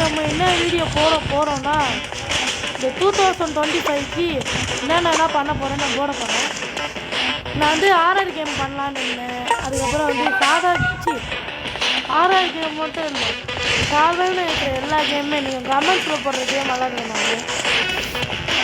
நம்ம என்ன வீடியோ போட போகிறோன்னா இந்த 2025க்கு என்னென்ன பண்ண போகிறேன்னு நான் போட போகிறேன். நான் வந்து ஆர்ஆர் கேம் பண்ணலான்னு இருந்தேன். அதுக்கப்புறம் வந்து ஆர்ஆர் கேம் மட்டும் இல்லை, சாதாரண இருக்கிற எல்லா கேமுமே நீங்கள் கமெண்ட்ஸில் போடுற கேம் விளாடுவேன். நான்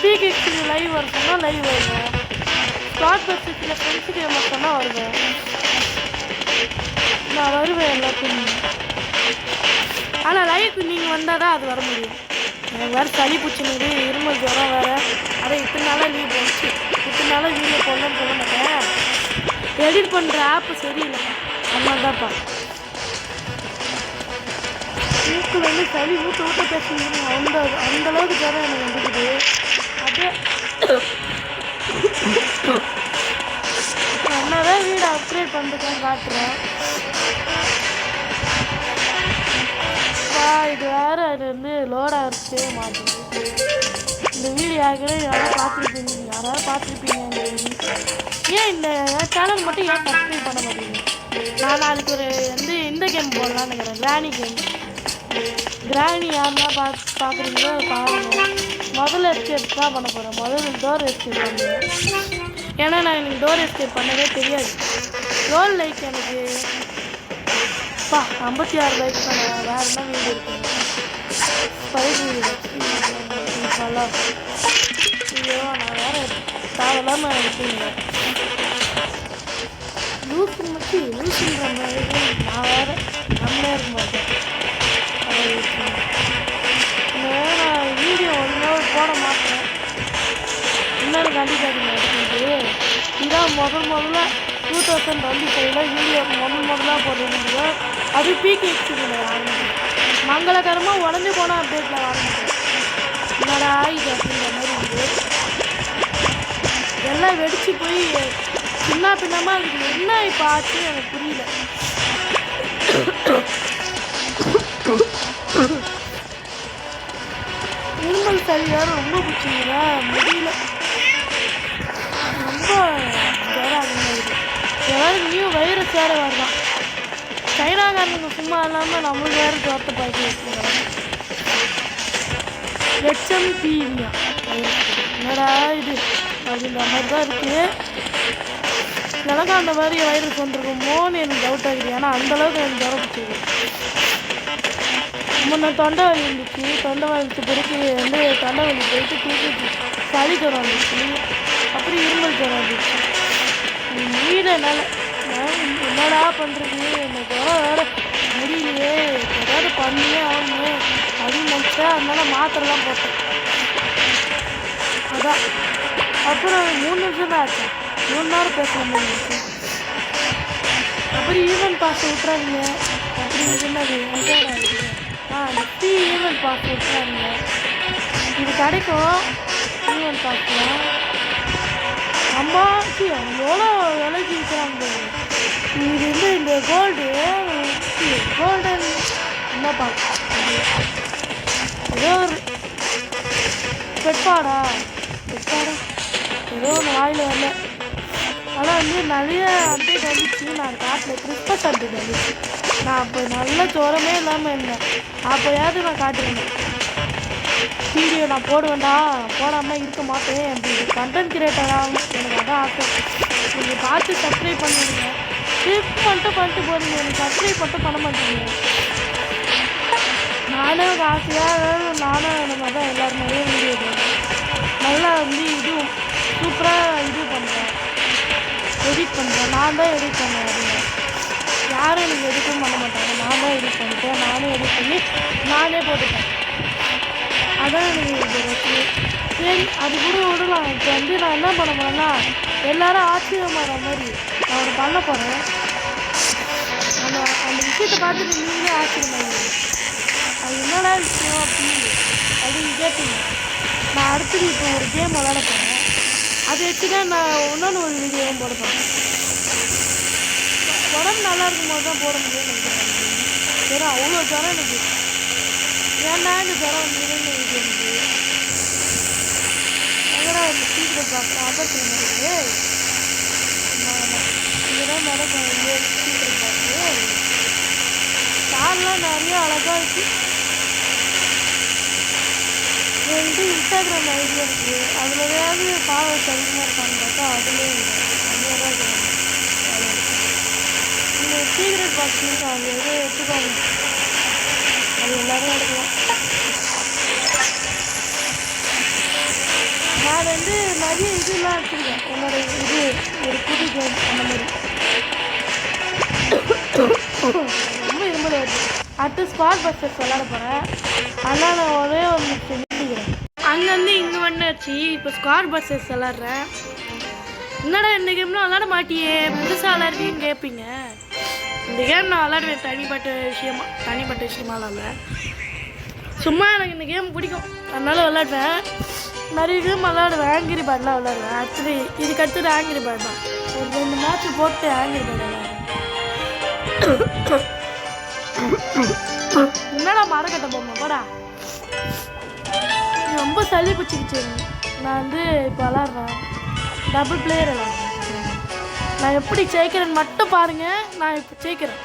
பிகேக்கு லைவ் வர சொன்னால் லைவ் வருவேன். ஸ்காட் பர்சில் ஃப்ரெண்ட்ஸு கேம் சொன்னால் வருவேன். நான் வருவேன் எல்லாத்தையும். ஆனால் லைவுக்கு நீங்கள் வந்தால் தான் அது வர முடியும். எனக்கு வேறு சளி பிடிச்சினுது, இருமல் ஜுரம் வேறு. அதை இத்தனை நாளாக லீவ் போச்சு, இத்தனை நாளாக வீடியோ போடலன்னு சொல்ல மாட்டேன். எடிட் பண்ணுற ஆப்பு சரியில்லை, அதனால தான்ப்பா. மூக்கில் வந்து சளி ஊட்ட பேசுனீங்க, அந்தளவுக்கு ஜுரம் எனக்கு வந்துக்குது. அப்படியே என்னதான் வீடு அப்கிரேட் பண்ணுறதுன்னு காட்டுறேன். இது வேறு அது வந்து லோடாக இருக்கவே மாட்டேங்குது. இந்த வீடியோ யாராவது பார்த்துருப்பீங்க. ஏன் இந்த சேனல் மட்டும் ஏன் சப்ஸ்கிரைப் பண்ண மாட்டேங்குது? நான் நாளைக்கு ஒரு வந்து இந்த கேம் போடலான்னு நினைக்கிறேன், கிராணி கேம். கிராணி யாருன்னா பார்க்குறீங்களோ பாருங்கள். முதல்ல எஸ்கேப் தான் பண்ண போகிறேன். முதல்ல டோர் எஸ்கேப் பண்ணுவேன். ஏன்னா நான் எனக்கு டோர் எஸ்கேப் பண்ணவே தெரியாது. ரோல் லைக் எனக்கு 56 லைக் தானே. வேறு என்ன வீடு இருக்குங்க, ஸ்பைட் வீடு நல்லா. ஐயோ நான் வேறு தேவையில்லாமல் இருக்குங்க. லூசுன்ற மாதிரி நான் வேறு நம்மளே இருக்க மாட்டேன். நான் வீடியோ ஒழுங்காக போட மாட்டேன். இன்னொரு கண்டிப்பாக எடுத்துக்கிட்டு இதான் முதல்ல 2025 வீடியோ முதலாக போடுறது. அது பிகேஎக்ஸில் ஆரம்பிக்கும். மங்களகரமாக உடஞ்சி போனால் அப்டேட்டில் ஆரம்பிக்கும். என்னடா இது அப்படிங்கிற மாதிரி இருக்குது. எல்லாம் வெடிச்சு போய் சின்ன பின்னமாக இருக்குது. என்ன இப்போ ஆச்சு எனக்கு புரியல. இருமல் சளி வேறு ரொம்ப பிடிச்சிங்க, முடியல. ரொம்ப வேறு அதிகமாகிடுது. ஏதாவது நியூ வைரஸ் வேறு வரலாம். சைனாக்காரனுக்கு சும்மா இல்லாமல் நம்மளுக்கு வேறு ஜோரத்தை பார்த்து வச்சுக்கிறாங்க. HMPVயா என்னடா இது அப்படின்ற மாதிரி தான் இருக்குது. எனக்கு அந்த மாதிரி வைரஸ் வந்துருக்குமோன்னு எனக்கு டவுட் ஆகுது. ஏன்னா அந்தளவுக்கு எனக்கு ஜுரம் பிடிச்சிது. முன்ன தொண்டை வலி இருந்துச்சு. தொண்டை வலிச்சு பிறகு வந்து தொண்டை வலி போயிட்டு தூக்கிட்டு சளி ஜுரம் வந்துச்சு. அப்புறம் இருமல் ஜுரம் வந்துச்சு. வீடு என்னால் என்னடா பண்ணுறது, இந்த ஜுரம் வேறு முடியலையே, ஏதாவது பண்ணியே ஆகணும் அப்படின்னு நினச்சேன். அதனால மாத்திரைலாம் போட்டேன். அதான் அப்புறம் 3 நிமிஷம் தான் ஆச்சு. 3 நேரம் பேசலாம் இருந்துச்சு. அப்புறம் ஈவென்ட் பாஸ் விட்டுறாங்க. அப்படி என்னது நெக்ஸ்ட்டு ஈவென்ட் பாஸ் விட்டுறாங்க. இது கிடைக்கும் ஈவென்ட் பாஸ்லாம். அம்மா எவ்வளோ விலைக்கு விற்கிறாங்க. இது வந்து இந்த கோல்டன் என்ன பார்க்க ஏதோ ஒரு பெட்பாடா ஏதோ ஒன்று வாயில் வரல. ஆனால் வந்து நிறைய அப்டேட் வந்துச்சு. நான் காட்டில் கிறிஸ்மஸ் அப்டேட் வந்துச்சு. நான் அப்போ நல்ல ஜுரமே இல்லாமல் இருந்தேன். அப்போயாவது நான் காட்டுறேன் வீடியோ. நான் போடுவேன்டா, போடாமல் இருக்க மாட்டேன். அப்படி கண்டென்ட் கிரியேட்டராக எனக்கு அதான் ஆசை. நீங்கள் பார்த்து சப்ஸ்கிரைப் பண்ணிடுங்க. கிளிக் மட்டும் பண்ணிட்டு போடுங்க, எனக்கு சப்ஸ்கிரைப் மட்டும் பண்ண மாட்டேங்க. நானே ஒரு ஆசையாக நானும் இந்த மாதிரி தான் எல்லோரும் நிறைய வீடியோ போடுறேன். நல்லா வந்து இதுவும் சூப்பராக இது பண்ணுறேன், எடிட் பண்ணுறேன். நான் தான் எடிட் பண்ணேன். அப்படிங்க யாரும் எனக்கு எடிட்டும் பண்ண மாட்டாங்க. நான் தான் எடிட் பண்ணிட்டேன். நானே எடிட் பண்ணி நானே போட்டுட்டேன். அதான் எனக்கு சரி அது கூட விடலாம். இப்போ வந்து நான் என்ன பண்ண போகிறேன்னா, எல்லோரும் ஆச்சரியமாகிற மாதிரி நான் ஒன்று பண்ண போகிறேன். அந்த விஷயத்தை பார்த்துட்டு நீங்களே ஆச்சரியமாகிடுங்க. அது என்னடா விஷயம் அப்படின்னு கேட்டீங்க. நான் அடுத்தது இப்போ ஒரு கேம் விளாட போகிறேன். அதை வச்சு தான் நான் இன்னொன்று ஒரு வீடியோவும் போட போகிறேன். உடம்பு நல்லா இருக்கும் போது தான் போட முடியும்னு நினைக்கிறேன். சரி அவ்வளோ ஜுரம் எனக்கு. ஏன்னா இந்த ஜுரம் வந்துருன்னு வீடியோ எனக்கு எங்கடா இந்த சீக்கிரம் பார்க்குறேன். ஆபத்தில் இருக்குது இதெல்லாம் நடக்கும். சீக்கிரம் பார்த்து காலெலாம் நிறைய அழகாக இருக்குது. என்கிட்ட இன்ஸ்டாகிராம் ஐடி இருக்குது. அதில் ஏதாவது ஃபாலோவர்ஸ் அதிகமாக இருக்கான்னு பார்த்தா அதுலேயே இல்லை. கம்மியாக தான் இருக்குது. இந்த சீக்ரெட் பாக்ஸ் அவங்க எதோ எடுத்துக்கோங்க. அது எல்லோரும் எடுக்கலாம். நான் வந்து நிறைய இதெல்லாம் வச்சுருக்கேன். என்னோடய இது ஒரு புது கேம் அந்த மாதிரி ரொம்ப இரும்பல் வருது. அடுத்து ஸ்குவாட் பஸ்டர்ஸ் விளாட போகிறேன். அதனால் நான் ஒரே ஒரு நிமிஷம் நிறுத்திக்கிறேன். அங்கேருந்து இங்கே வந்துச்சு. இப்போ ஸ்குவாட் பஸ்டர்ஸ் விளாட்றேன். என்னடா இந்த கேம்லாம் விளாட மாட்டியே, புதுசாக விளாடுறீன்னு கேட்பீங்க. இந்த கேம் நான் விளாடுவேன் தனிப்பட்ட விஷயமாலாம் இல்லை. சும்மா எனக்கு இந்த கேம் பிடிக்கும், அதனால விளாடுவேன். நிறைய கேம் விளாடுவேன். ஆங்கிரி பேர்ட்லாம் விளாடுவேன். ஆக்சுவலி இதுக்கு அடுத்தது ஆங்கிரி பேர்ட் தான். ஒரு 2 மேட்ச் போட்டு ஆங்கிரி பேர்ட் விளாடுவேன். என்னடா மரக்கட்ட போமா போடா, ரொம்ப சளி பிடிச்சிக்கிச்சு. நான் வந்து இப்போ விளாட்றேன். Double player விளாட்றேன். நான் எப்படி ஜெயிக்கிறேன்னு மட்டும் பாருங்கள். நான் இப்போ ஜெயிக்கிறேன்.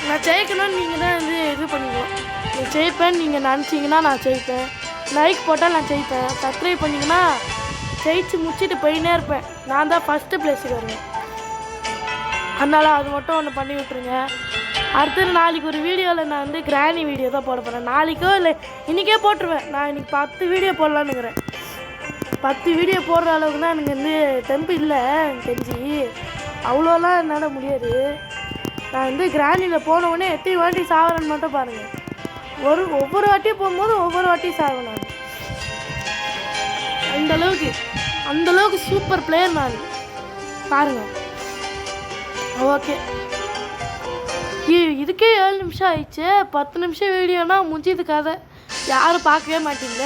நான் ஜெயிக்கணும்னு நீங்கள் தான் வந்து இது பண்ணிக்குவோம். நான் ஜெயிப்பேன் நீங்கள் நினச்சிங்கன்னா நான் ஜெயிப்பேன். லைக் போட்டால் நான் ஜெயிப்பேன். சப்ஸ்கிரைப் பண்ணிங்கன்னா ஜெயிச்சு முடிச்சுட்டு போயின்னே இருப்பேன். நான் தான் ஃபஸ்ட்டு ப்ளேஸுக்கு வருவேன். அதனால் அது மட்டும் ஒன்று பண்ணி விட்ருங்க. அடுத்தது நாளைக்கு ஒரு வீடியோவில் நான் வந்து கிராணி வீடியோ தான் போட போகிறேன். நாளைக்கோ இல்லை இன்றைக்கே போட்டுருவேன். நான் இன்றைக்கி 10 வீடியோ போடலான்னுக்கிறேன். 10 வீடியோ போடுற அளவுக்கு தான் எனக்கு வந்து டெம்பு இல்லை தெரிஞ்சு. அவ்வளோலாம் என்னால் முடியாது. நான் வந்து கிராண்டியில் போனவுடனே எத்தனை வாட்டி சாகிறேன்னு மட்டும் பாருங்கள். ஒவ்வொரு வாட்டியும் போகும்போது ஒவ்வொரு வாட்டியும் சாவேன் நான். அந்தளவுக்கு சூப்பர் பிளேயர் நான். பாருங்கள். ஓகே, இதுக்கே 7 நிமிஷம் ஆயிடுச்சு. 10 நிமிஷம் வீடியோனா முடிஞ்சது கதை. யாரும் பார்க்கவே மாட்டீங்க.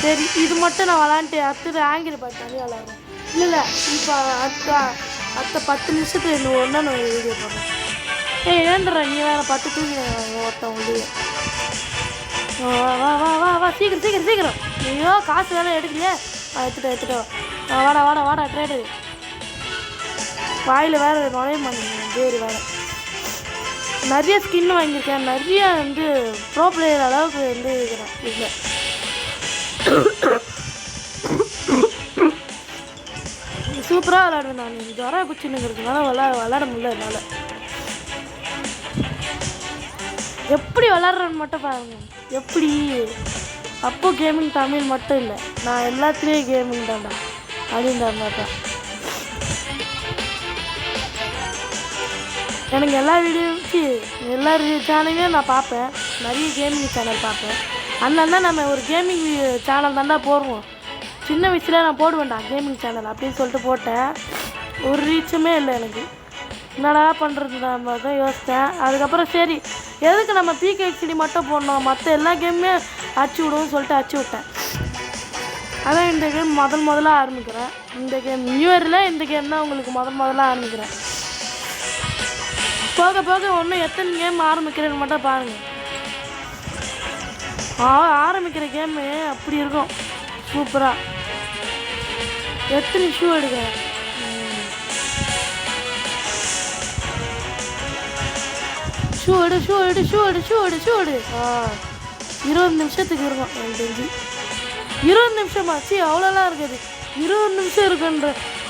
சரி, இது மட்டும் நான் விளாண்டுட்டு அடுத்தது ஆங்கிரி பேர்ட் நிறைய விளாட்றேன். இல்லை இப்போ அடுத்த 10 நிமிஷத்துக்கு இன்னும் ஒன்றா நான் வீடியோ போடுறேன். ஏன்டுறேன் நீ வேறு 10 தூக்கி ஒருத்தவங்க. வா வா வா வா சீக்கிரம். ஐயோ காசு வேலை எடுக்கலையே. எடுத்துட்டோம். வாடா ட்ரேடு. வாயில் வேறு நுழைய மாட்டேங்க. வேறு வேறு நிறைய ஸ்கின் வாங்கியிருக்கேன். நிறைய வந்து ப்ரோ பிளேயர் அளவுக்கு வந்து இருக்கிறேன். இல்லை சூப்பராக விளாடுவேன் நான். ஜுரம் பிடிச்சின்னுங்கிறதுனால விளாட முடியல என்னால். எப்படி விளாட்றேன்னு மட்டும் பாருங்க. எப்படி அப்போ கேமிங் தமிழ் மட்டும் இல்லை, நான் எல்லாத்துலேயும் கேமிங் தான்டா அப்படின்ற மாதிரி தான். எனக்கு எல்லா சேனலையும் நான் பார்ப்பேன். நிறைய கேமிங் சேனல் பார்ப்பேன். அதனால தான் நம்ம ஒரு கேமிங் சேனல் தாண்டா போடுவோம். சின்ன வயசில் நான் போடுவேன்டா கேமிங் சேனல் அப்படின்னு சொல்லிட்டு போட்டேன். ஒரு ரீச்சுமே இல்லை எனக்கு. என்னடா பண்ணுறது நம்ம தான் யோசித்தேன். அதுக்கப்புறம் சரி எதுக்கு நம்ம PKXD மட்டும் போடணும், மற்ற எல்லா கேமுமே அடிச்சு விடுவோம்னு சொல்லிட்டு அடிச்சு விட்டேன். அதான் இந்த கேம் முதலாக ஆரம்பிக்கிறேன். இந்த கேம் நியூ இயரில் இந்த கேம் தான் உங்களுக்கு முதலாக ஆரம்பிக்கிறேன். போக ஒன்றும் எத்தனை கேம் ஆரம்பிக்கிறேன்னு மட்டும் பாருங்கள். ஆரம்பிக்கிற கேமு அப்படி இருக்கும் சூப்பராக. எத்தனை ஷூ எடுக்கிறேன். ஷூ எடு 20 நிமிஷத்துக்கு இருக்கும் எனக்கு தெரிஞ்சு. 20 நிமிஷமாச்சு அவ்வளோலாம் இருக்காது. 20 நிமிஷம் இருக்குன்ற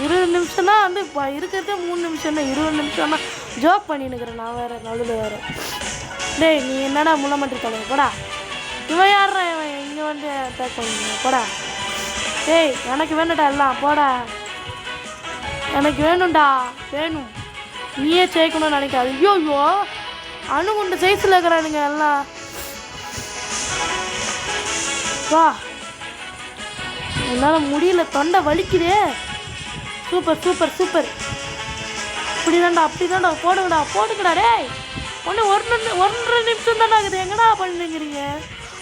20 நிமிஷம்னா வந்து இப்போ இருக்கிறதே 3 நிமிஷம் தான். 20 நிமிஷம்னா ஜோக் பண்ணின்னுக்கிறேன் நான் வேறு நடுவில் வேறு. டேய் நீ என்னடா முள்ளமட்டி தலைவர் போடா. இவன் யாரா இவன் இங்கே வந்து அட்டாக் பண்ணுங்க போடா. டேய் எனக்கு வேணும்டா எல்லாம் போடா. எனக்கு வேணும்டா வேணும். நீயே ஜெயிக்கணும்னு நினைக்காது. ஐயோ அணுகுண்ட சைஸில் இருக்கிறானுங்க எல்லாம். வா என்னால் முடியல, தொண்டை வலிக்குதே. சூப்பர் அப்படி தான்டா போடுங்கடா. டேய் ஒன்று 1.5 நிமிஷம் தானே ஆகுது. எங்கடா பண்ணுங்கிறீங்க?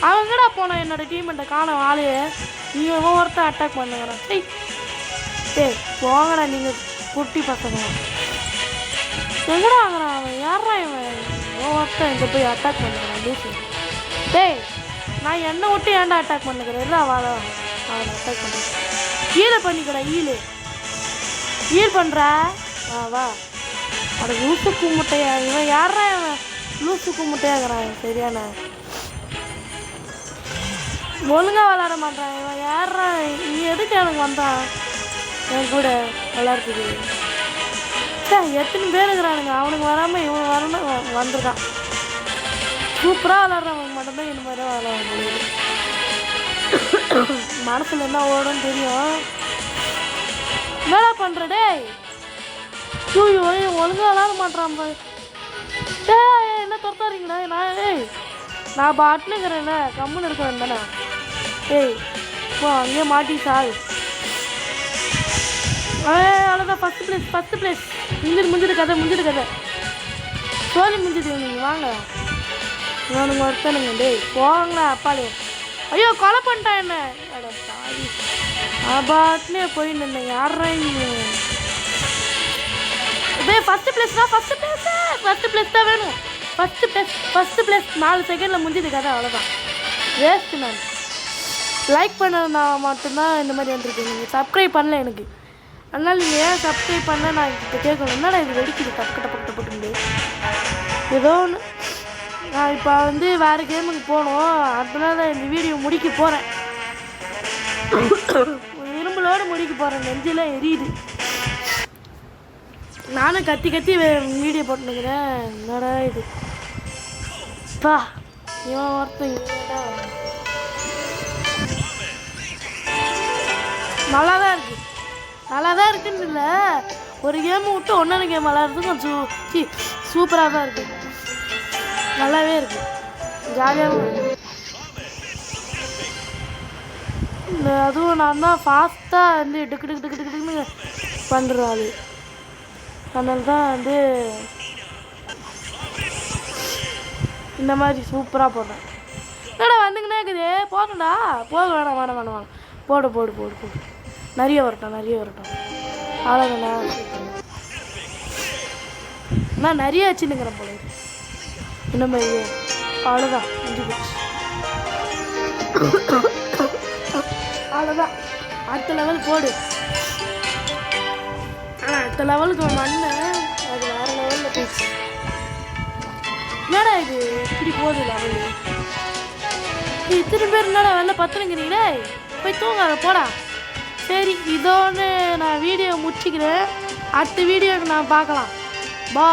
அவங்கடா போனான் என்னோட டீமெண்ட்டை காணும் ஆளையே. இவன் ஒருத்தன் அட்டாக் பண்ணுங்கிறான். டேய் போங்கடா நீங்கள் குட்டி பசங்க. எங்கடா வாங்குறான் அவன்? யாரா இவன்? ஒருத்தன் இங்கே போய் அட்டாக் பண்ணுறான் லூசு. டேய் நான் என்னை விட்டு ஏன்டா அட்டாக் பண்ணுக்கிறேன்? இல்லை அவனை அட்டாக் பண்ண ஈழ பண்ணிக்கடா. ஈழ் பண்ணுறா. வா அட லூசு கும்பிட்டையா இவன். யாரா இவன்? லூசு கும்பிட்டையாகிறான் சரியான. ஒழுங்கா விளாட மாட்டான் இவன். யாரா நீ எதுக்கு எனக்கு வந்தான் என் கூட விளாட்றதுக்கு? சரி எத்தனை பேர் இருக்கிறானுங்க, அவனுக்கு வராமல் இவன் வரணும் வந்திருக்கான். சூப்பராக விளாட்றவங்க மட்டும்தான் இந்த மாதிரி தான் விளாட முடியுது. மனசில் என்ன ஓடும்னு தெரியும். என்னடா பண்ணுற டேய்? ஐயோ ஒழுங்காக விளாட மாட்டான் பாரு. டேய் என்ன தொட்டாரீங்களா? நான் பாட்டுனுங்கிறேன்ல, கம்முன்னு இருக்கிறேன் தானே. ஏய் இப்போ அங்கேயே மாட்டி சால். அவ்வளோதான் ஃபஸ்ட்டு பிளேஸ். முடிஞ்சிட்டு கதை சோழி முடிஞ்சிட்டு நீங்கள் வாங்க. இவனுங்க ஒருத்தனுங்க டேய் போவாங்களா அப்பாலே. ஐயோ கொலை பண்ணிட்டான் என்ன? அட சாரி பாட்டுனே போயின்னு இருந்தேன். யாரா டேய் ஃபஸ்ட்டு பிளேஸ் தான் வேணும். ஃபஸ்ட்டு பிளேஸ் 4 செகண்டில் முடிஞ்சிது கதை. அவ்வளோதான் வேஸ்ட்டு. நான் லைக் பண்ண மட்டும்தான் இந்த மாதிரி வந்துருக்கு. நீங்கள் சப்ஸ்கிரைப் பண்ணல எனக்கு, அதனால் நீங்கள் ஏன் சப்ஸ்கிரைப் பண்ண நான் இப்போ கேட்கணும். என்னடா இது வெடிக்குது டப்பு ஏதோ ஒன்று. நான் இப்போ வேறு கேமுக்கு போகணும், அதனால இந்த வீடியோ முடிக்க போகிறேன். இரும்பலோடு முடிக்க போகிறேன். நெஞ்சில் எரியுது. நானும் கத்தி வீடியோ போட்டுனுக்கிறேன். என்னடா இது பா இவன் ஒருத்தன் நல்லா தான் இருக்குன்னு இல்லை, ஒரு கேம் விட்டு ஒன்றரை கேம் விளாட்றதுக்கு கொஞ்சம் சூப்பராக தான் இருக்குது. நல்லாவே இருக்குது, ஜாலியாகவும் இருக்குது. அதுவும் நான் தான் ஃபாஸ்ட்டாக டக்குன்னு பண்ணுறேன். அது அதனால தான் இந்த மாதிரி சூப்பராக போடுறேன். என்னடா வந்துங்கன்னே இருக்குது. போகணும்டா வேணாம் போடு நிறைய வரட்டும். அவ்வளோதாண்ணா நான் நிறைய வச்சுன்னுங்கிறேன் போல இந்த மாதிரியே. அவ்வளோதான் முடிஞ்சு போச்சு. அவ்வளோதான் அடுத்த லெவல் போடு. ஆனால் அடுத்த லெவலுக்கு மண்ணு அது வேறு லெவலில் போச்சு. என்னடா இது இப்படி போகுது லெவலு? இத்தனை பேர் என்னடா வெளில பத்துனுங்கிறீங்களே, போய் தூங்காத போடா. சரி இதோன்னு நான் வீடியோ முடிச்சுக்கிறேன். அடுத்த வீடியோக்கு நான் பார்க்கலாம். பா.